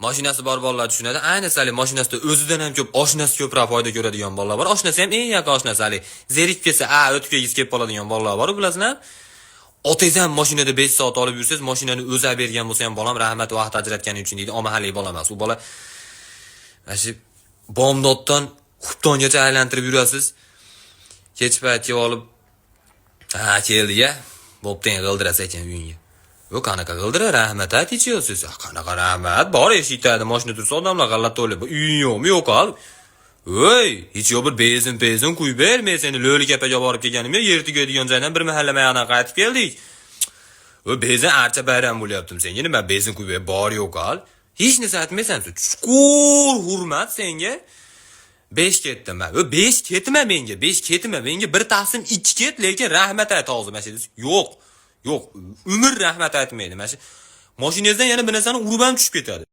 Mashinasi bor bolalar tushunadi. Ayniqsa mashinasida o'zidan ham ko'p, oshnasi ko'proq foyda ko'radigan bolalar bor. Oshnasi ham eng yaqin oshnasi zerikib kelsa, o'tib kelgisi kelib qoladigan bolalar bor, bilasizlar. Otangiz ham mashinada 5 soat olib yursangiz, mashinani o'zi bergan bo'lsa ham bolam rahmat vaqt ajratganing uchun deydi. Omahali bola emas. U bola mana bomdoddan xubtongacha aylantirib yurasiz. Kech paytga olib, keldi-ya. Bo'pti, g'ildirasa ekan uyingga. Yo'q, qanaqa g'ildira, rahmat aytaysiz. Qanaqa rahmat? Bor eshikda mashina tursa odamlar g'allat o'ylab, uying yo'qmi? Yo'q al. Voy, hech yo'q bir bezin qo'yib ber, men seni Lo'likapaga borib kelganim yo'q, yer tugadigan joydan bir mahalla mayog'dan qaytib keldik. O bezin archa bayram bo'lyaptim senga, nima bezin qo'yib ber, bor yo'q al. Hech narsa aytmaysan, chuqur hurmat senga. 5 ketdim men. 5 ketma menga, 5 ketma menga, bir taqsim 2 ket, lekin rahmat ayt hozir mana yo'q. Yo'q, umr rahmat aytmaydi. Mana shu mashinangizdan yana bir narsani urib ham tushib ketadi.